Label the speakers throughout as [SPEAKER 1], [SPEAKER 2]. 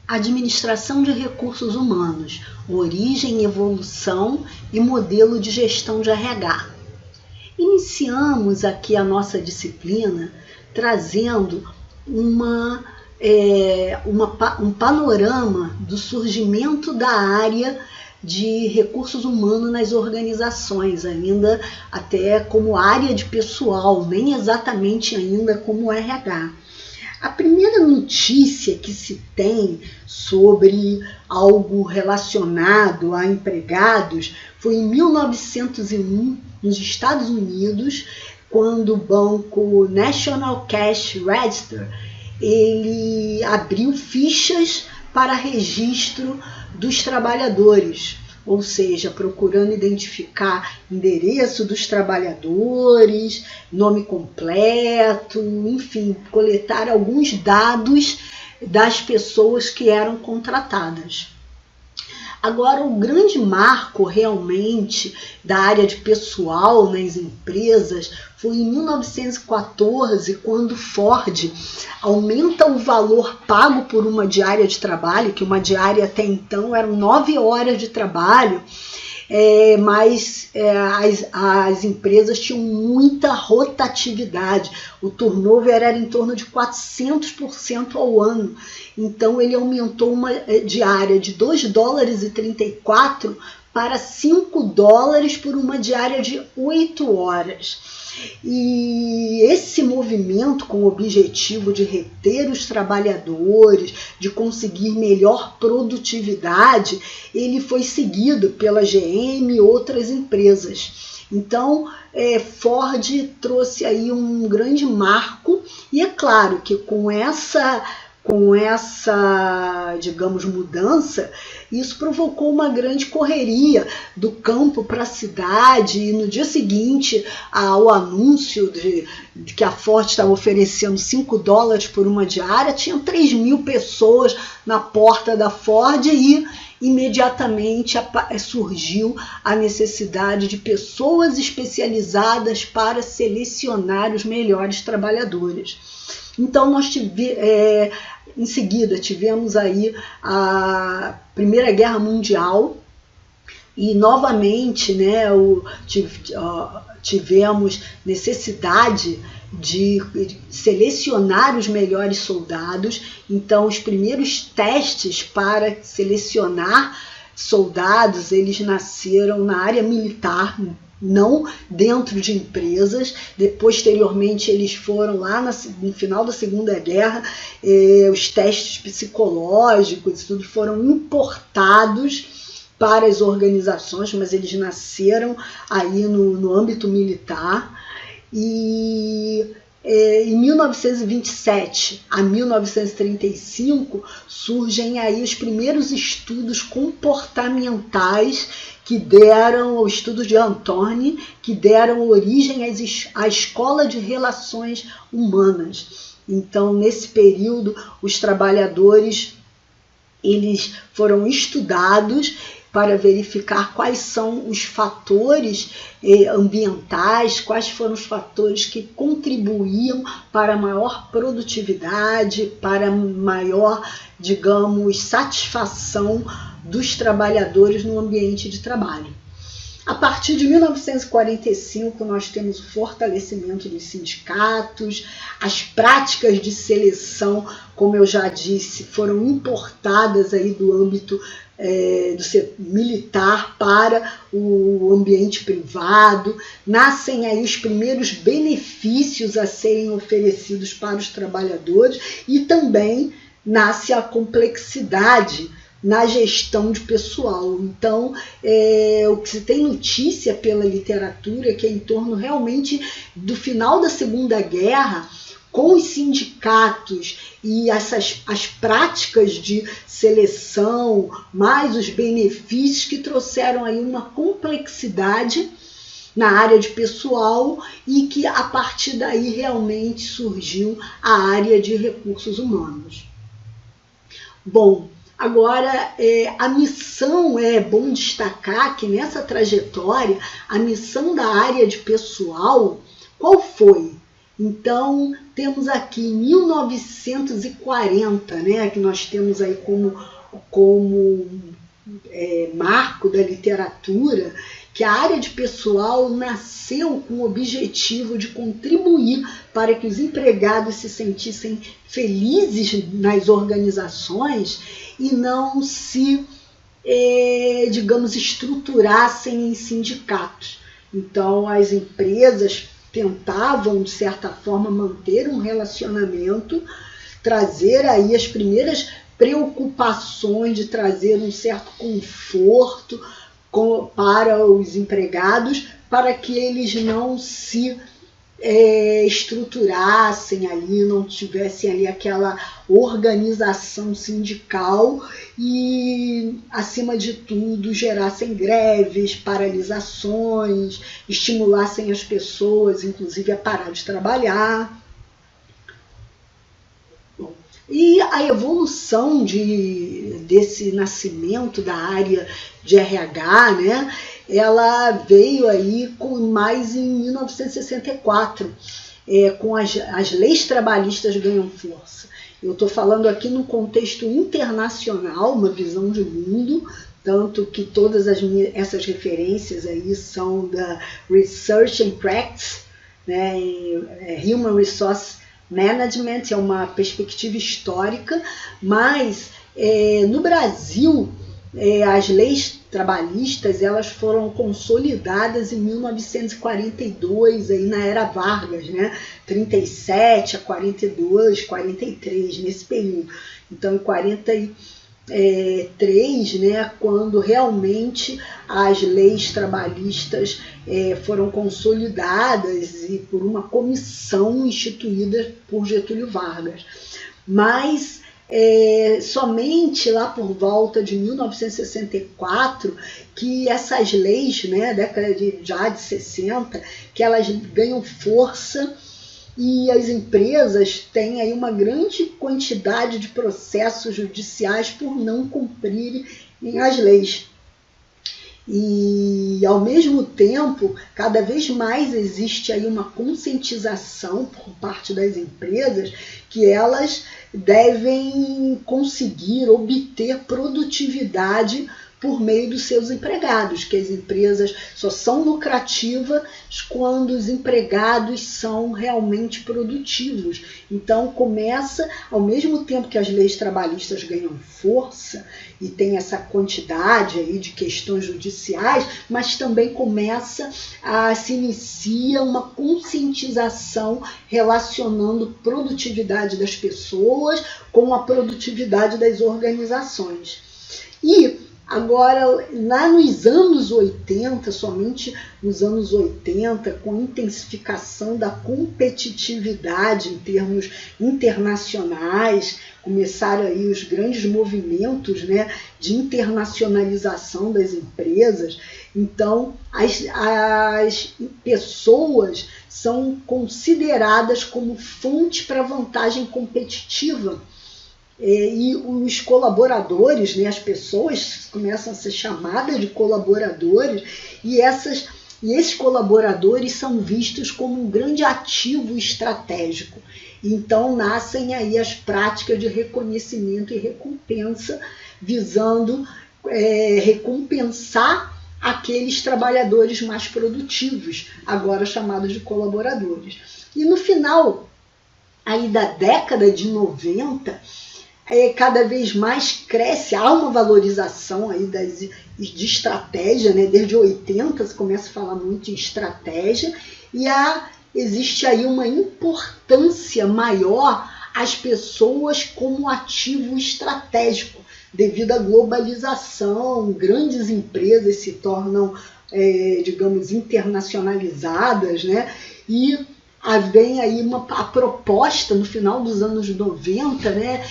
[SPEAKER 1] Administração de recursos humanos, origem, evolução e modelo de gestão de RH. Iniciamos aqui a nossa disciplina trazendo um panorama do surgimento da área de recursos humanos nas organizações, ainda até como área de pessoal, nem exatamente ainda como RH. A primeira notícia que se tem sobre algo relacionado a empregados foi em 1901, nos Estados Unidos, quando o banco National Cash Register ele abriu fichas para registro dos trabalhadores, ou seja, procurando identificar endereço dos trabalhadores, nome completo, enfim, coletar alguns dados das pessoas que eram contratadas. Agora, o grande marco realmente da área de pessoal nas empresas foi em 1914, quando Ford aumenta o valor pago por uma diária de trabalho, que uma diária até então eram 9 horas de trabalho, mas as empresas tinham muita rotatividade, o turnover era em torno de 400% ao ano, então ele aumentou uma diária de $2,34 para $5 por uma diária de 8 horas. E esse movimento, com o objetivo de reter os trabalhadores, de conseguir melhor produtividade, ele foi seguido pela GM e outras empresas. Então, Ford trouxe aí um grande marco, e é claro que com essa, digamos, mudança, isso provocou uma grande correria do campo para a cidade, e no dia seguinte ao anúncio de que a Ford estava oferecendo $5 por uma diária, tinham 3.000 pessoas na porta da Ford e imediatamente surgiu a necessidade de pessoas especializadas para selecionar os melhores trabalhadores. Então, em seguida, tivemos aí a Primeira Guerra Mundial e, novamente, tivemos necessidade de selecionar os melhores soldados. Então, os primeiros testes para selecionar soldados, eles nasceram na área militar, não dentro de empresas. Posteriormente, eles foram lá no final da Segunda Guerra, os testes psicológicos, tudo foram importados para as organizações, mas eles nasceram aí no âmbito militar. E em 1927 a 1935 surgem aí os primeiros estudos comportamentais o estudo de Anthony, que deram origem à Escola de Relações Humanas. Então, nesse período, os trabalhadores eles foram estudados para verificar quais são os fatores ambientais, quais foram os fatores que contribuíam para a maior produtividade, para maior, digamos, satisfação dos trabalhadores no ambiente de trabalho. A partir de 1945, nós temos o fortalecimento dos sindicatos, as práticas de seleção, como eu já disse, foram importadas aí do âmbito militar para o ambiente privado, nascem aí os primeiros benefícios a serem oferecidos para os trabalhadores e também nasce a complexidade na gestão de pessoal. Então, o que se tem notícia pela literatura é que é em torno realmente do final da Segunda Guerra, com os sindicatos e as práticas de seleção, mais os benefícios que trouxeram aí uma complexidade na área de pessoal e que a partir daí realmente surgiu a área de recursos humanos. Bom, agora, a missão, é bom destacar que nessa trajetória, a missão da área de pessoal, qual foi? Então, temos aqui em 1940, né, que nós temos aí como marco da literatura, que a área de pessoal nasceu com o objetivo de contribuir para que os empregados se sentissem felizes nas organizações e não se, digamos, estruturassem em sindicatos. Então, as empresas tentavam, de certa forma, manter um relacionamento, trazer aí as primeiras preocupações de trazer um certo conforto para os empregados, para que eles não se estruturassem ali, não tivessem ali aquela organização sindical e, acima de tudo, gerassem greves, paralisações, estimulassem as pessoas, inclusive, a parar de trabalhar. E a evolução desse nascimento da área de RH, né, ela veio aí mais em 1964, com as leis trabalhistas ganham força. Eu estou falando aqui num contexto internacional, uma visão de mundo, tanto que todas essas referências aí são da Research and Practice, né, Human Resource Management, é uma perspectiva histórica, mas no Brasil as leis trabalhistas elas foram consolidadas em 1942, aí na era Vargas, né? 37 a 42, 43, nesse período. Então, em 43, né, quando realmente as leis trabalhistas foram consolidadas e por uma comissão instituída por Getúlio Vargas. Mas somente lá por volta de 1964 que essas leis, né, década já de 60, que elas ganham força e as empresas têm aí uma grande quantidade de processos judiciais por não cumprirem as leis. E, ao mesmo tempo, cada vez mais existe aí uma conscientização por parte das empresas que elas devem conseguir obter produtividade por meio dos seus empregados, que as empresas só são lucrativas quando os empregados são realmente produtivos. Então começa, ao mesmo tempo que as leis trabalhistas ganham força e tem essa quantidade aí de questões judiciais, mas também se inicia uma conscientização relacionando produtividade das pessoas com a produtividade das organizações. E agora, lá nos anos 80, somente nos anos 80, com a intensificação da competitividade em termos internacionais, começaram aí os grandes movimentos, né, de internacionalização das empresas. Então, as pessoas são consideradas como fonte para vantagem competitiva. E os colaboradores, né, as pessoas começam a ser chamadas de colaboradores e esses colaboradores são vistos como um grande ativo estratégico. Então nascem aí as práticas de reconhecimento e recompensa, visando recompensar aqueles trabalhadores mais produtivos, agora chamados de colaboradores. E no final aí da década de 90, cada vez mais cresce, há uma valorização aí de estratégia, né? Desde 80 se começa a falar muito em estratégia e existe aí uma importância maior às pessoas como ativo estratégico, devido à globalização, grandes empresas se tornam, digamos, internacionalizadas, né? E vem aí a proposta no final dos anos 90, né,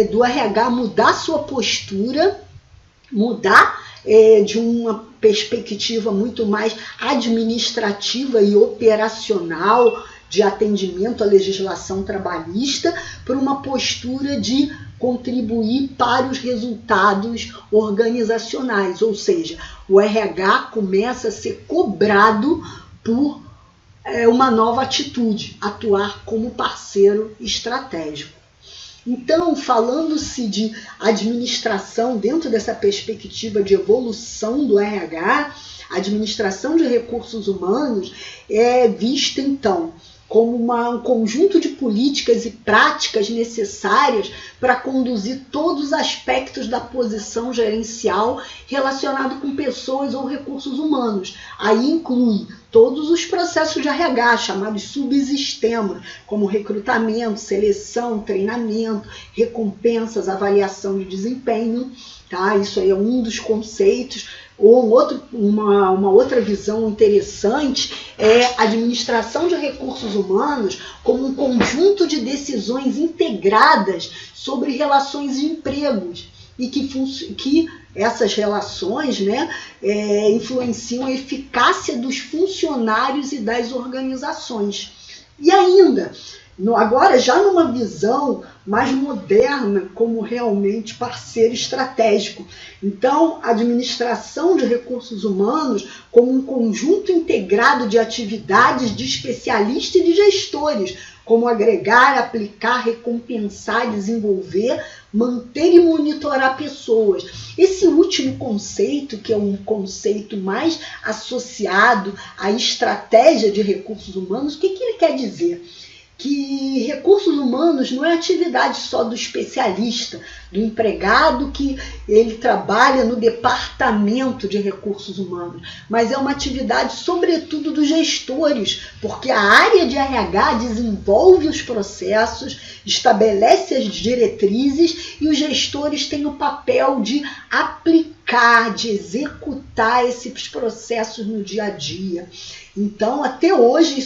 [SPEAKER 1] do RH mudar sua postura, mudar de uma perspectiva muito mais administrativa e operacional de atendimento à legislação trabalhista para uma postura de contribuir para os resultados organizacionais, ou seja, o RH começa a ser cobrado por uma nova atitude, atuar como parceiro estratégico. Então, falando-se de administração dentro dessa perspectiva de evolução do RH, a administração de recursos humanos é vista, então, como um conjunto de políticas e práticas necessárias para conduzir todos os aspectos da posição gerencial relacionado com pessoas ou recursos humanos. Aí inclui todos os processos de RH, chamados subsistemas, como recrutamento, seleção, treinamento, recompensas, avaliação de desempenho. Tá? Isso aí é um dos conceitos. Ou uma outra visão interessante é a administração de recursos humanos como um conjunto de decisões integradas sobre relações de empregos e que essas relações, né, influenciam a eficácia dos funcionários e das organizações. E ainda, agora já numa visão mais moderna, como realmente parceiro estratégico. Então, a administração de recursos humanos como um conjunto integrado de atividades de especialistas e de gestores, como agregar, aplicar, recompensar, desenvolver, manter e monitorar pessoas. Esse último conceito, que é um conceito mais associado à estratégia de recursos humanos, o que ele quer dizer? Que recursos humanos não é atividade só do especialista, do empregado que ele trabalha no departamento de recursos humanos, mas é uma atividade sobretudo dos gestores, porque a área de RH desenvolve os processos, estabelece as diretrizes e os gestores têm o papel de aplicar, de executar esses processos no dia a dia. Então, até hoje,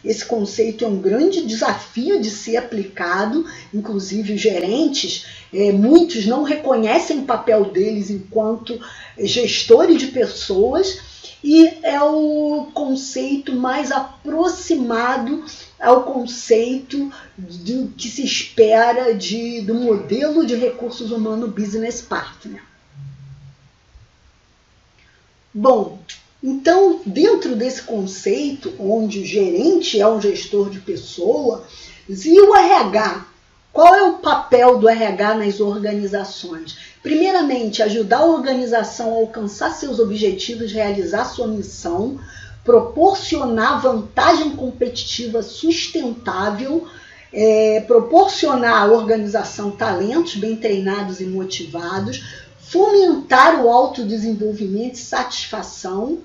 [SPEAKER 1] esse conceito é um grande desafio de ser aplicado, inclusive os gerentes, muitos não reconhecem o papel deles enquanto gestores de pessoas, e é o conceito mais aproximado ao conceito do que se espera do modelo de recursos humanos Business Partner. Bom, então, dentro desse conceito, onde o gerente é um gestor de pessoa, e o RH, qual é o papel do RH nas organizações? Primeiramente, ajudar a organização a alcançar seus objetivos, realizar sua missão, proporcionar vantagem competitiva sustentável, proporcionar à organização talentos bem treinados e motivados, fomentar o autodesenvolvimento e satisfação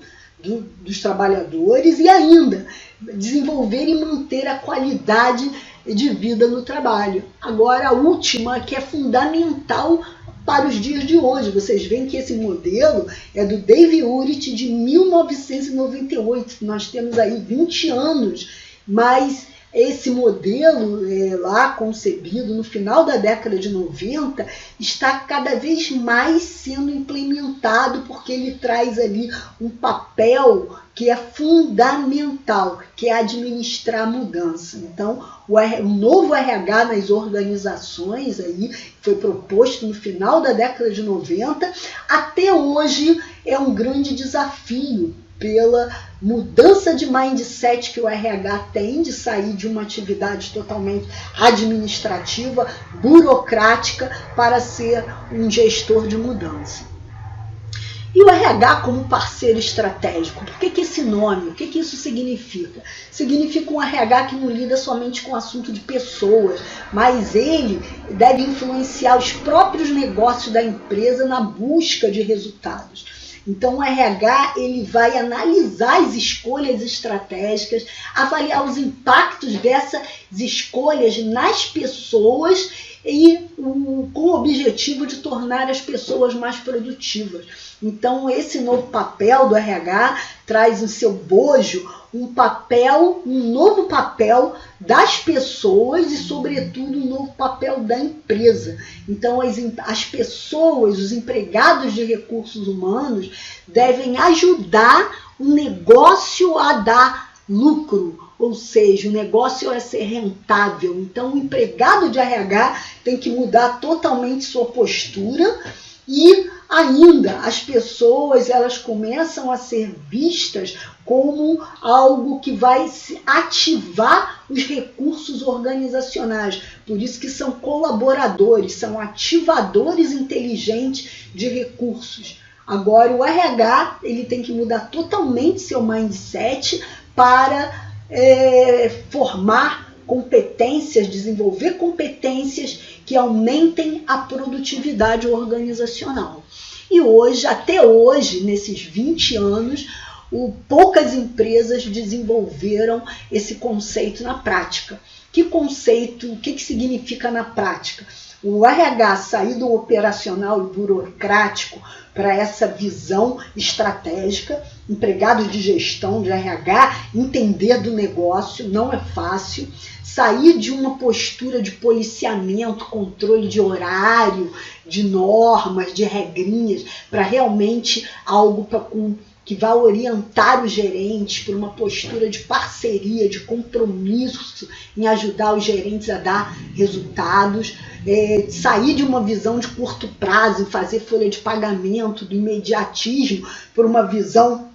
[SPEAKER 1] dos trabalhadores e ainda desenvolver e manter a qualidade de vida no trabalho. Agora, a última, que é fundamental para os dias de hoje. Vocês veem que esse modelo é do Dave Urich, de 1998. Nós temos aí 20 anos, mas esse modelo lá concebido no final da década de 90 está cada vez mais sendo implementado, porque ele traz ali um papel que é fundamental, que é administrar a mudança. Então, o novo RH nas organizações aí foi proposto no final da década de 90, até hoje é um grande desafio pela mudança de mindset que o RH tem, de sair de uma atividade totalmente administrativa, burocrática, para ser um gestor de mudança. E o RH como parceiro estratégico, por que esse nome? O que isso significa? Significa um RH que não lida somente com o assunto de pessoas, mas ele deve influenciar os próprios negócios da empresa na busca de resultados. Então, o RH ele vai analisar as escolhas estratégicas, avaliar os impactos dessas escolhas nas pessoas e com o objetivo de tornar as pessoas mais produtivas. Então, esse novo papel do RH traz em seu bojo um novo papel das pessoas e, sobretudo, um novo papel da empresa. Então, as pessoas, os empregados de recursos humanos, devem ajudar o negócio a dar lucro, ou seja, o negócio a ser rentável. Então, o empregado de RH tem que mudar totalmente sua postura E ainda as pessoas elas começam a ser vistas como algo que vai ativar os recursos organizacionais. Por isso que são colaboradores, são ativadores inteligentes de recursos. Agora o RH ele tem que mudar totalmente seu mindset para formar competências, desenvolver competências que aumentem a produtividade organizacional. E hoje, até hoje, nesses 20 anos, poucas empresas desenvolveram esse conceito na prática. Que conceito, o que significa na prática? O RH sair do operacional e burocrático para essa visão estratégica, empregados de gestão, de RH, entender do negócio, não é fácil. Sair de uma postura de policiamento, controle de horário, de normas, de regrinhas, para realmente algo que vai orientar os gerentes para uma postura de parceria, de compromisso em ajudar os gerentes a dar resultados. Sair de uma visão de curto prazo e fazer folha de pagamento, do imediatismo, por uma visão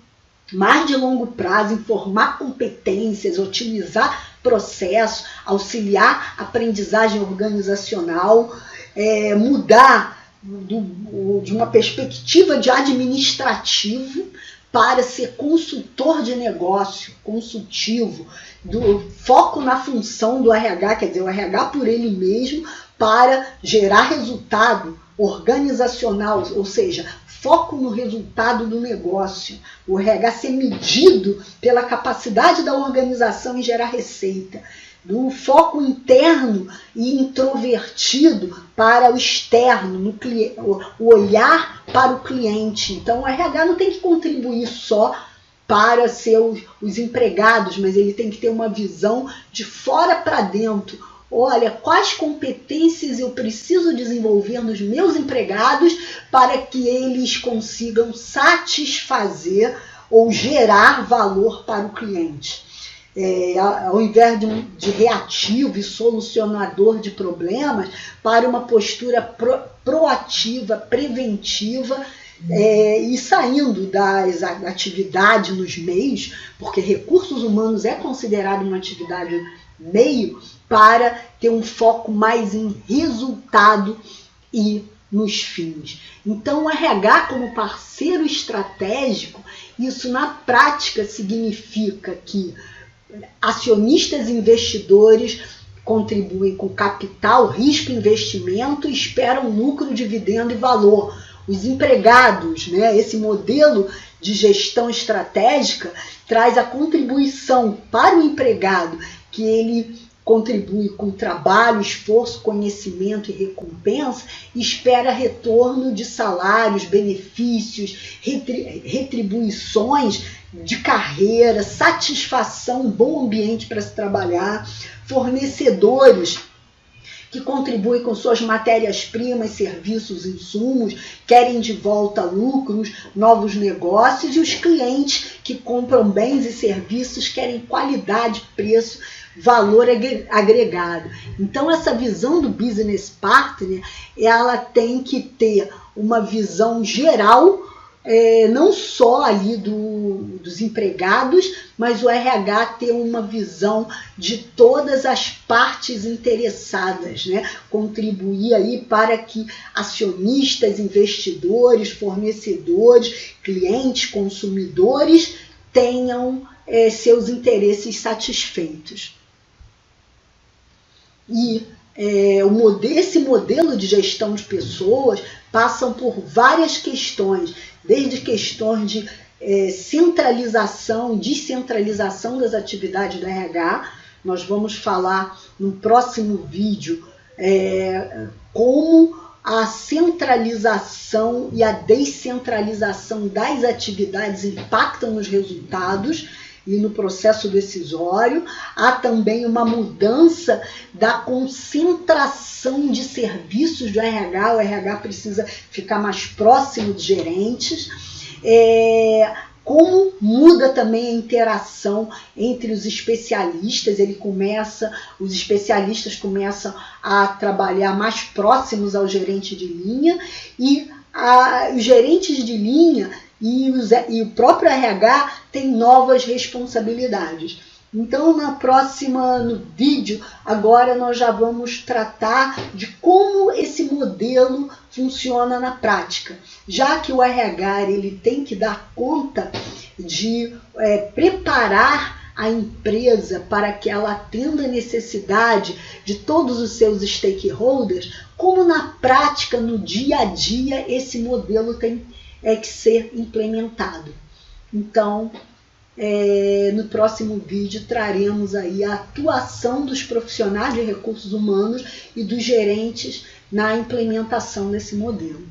[SPEAKER 1] mais de longo prazo, informar competências, otimizar processos, auxiliar a aprendizagem organizacional, mudar de uma perspectiva de administrativo para ser consultor de negócio, consultivo, do foco na função do RH, quer dizer, o RH por ele mesmo, para gerar resultado organizacional, ou seja, foco no resultado do negócio. O RH ser medido pela capacidade da organização em gerar receita. Do foco interno e introvertido para o externo, o olhar para o cliente. Então o RH não tem que contribuir só para ser os empregados, mas ele tem que ter uma visão de fora para dentro. Olha, quais competências eu preciso desenvolver nos meus empregados para que eles consigam satisfazer ou gerar valor para o cliente. Ao invés de reativo e solucionador de problemas, para uma postura proativa, preventiva, e saindo das atividades nos meios, porque recursos humanos é considerado uma atividade meio, para ter um foco mais em resultado e nos fins. Então, o RH como parceiro estratégico, isso na prática significa que acionistas e investidores contribuem com capital, risco, investimento e esperam lucro, dividendo e valor. Os empregados, esse modelo de gestão estratégica traz a contribuição para o empregado, que ele contribui com trabalho, esforço, conhecimento e recompensa, e espera retorno de salários, benefícios, retribuições de carreira, satisfação, bom ambiente para se trabalhar, fornecedores que contribuem com suas matérias-primas, serviços, insumos, querem de volta lucros, novos negócios, e os clientes que compram bens e serviços querem qualidade, preço, valor agregado. Então, essa visão do business partner, ela tem que ter uma visão geral, não só ali dos empregados, mas o RH ter uma visão de todas as partes interessadas, contribuir aí para que acionistas, investidores, fornecedores, clientes, consumidores tenham seus interesses satisfeitos. E esse modelo de gestão de pessoas passam por várias questões, desde questões de centralização, descentralização das atividades do RH. Nós vamos falar no próximo vídeo como a centralização e a descentralização das atividades impactam nos resultados e no processo decisório. Há também uma mudança da concentração de serviços do RH. O RH precisa ficar mais próximo dos gerentes. como muda também a interação entre os especialistas. Os especialistas começam a trabalhar mais próximos ao gerente de linha, e os gerentes de linha e o próprio RH têm novas responsabilidades. Então, no vídeo, agora nós já vamos tratar de como esse modelo funciona na prática, já que o RH ele tem que dar conta de preparar a empresa para que ela atenda a necessidade de todos os seus stakeholders, como na prática, no dia a dia, esse modelo tem que ser implementado. Então, no próximo vídeo traremos aí a atuação dos profissionais de recursos humanos e dos gerentes na implementação desse modelo.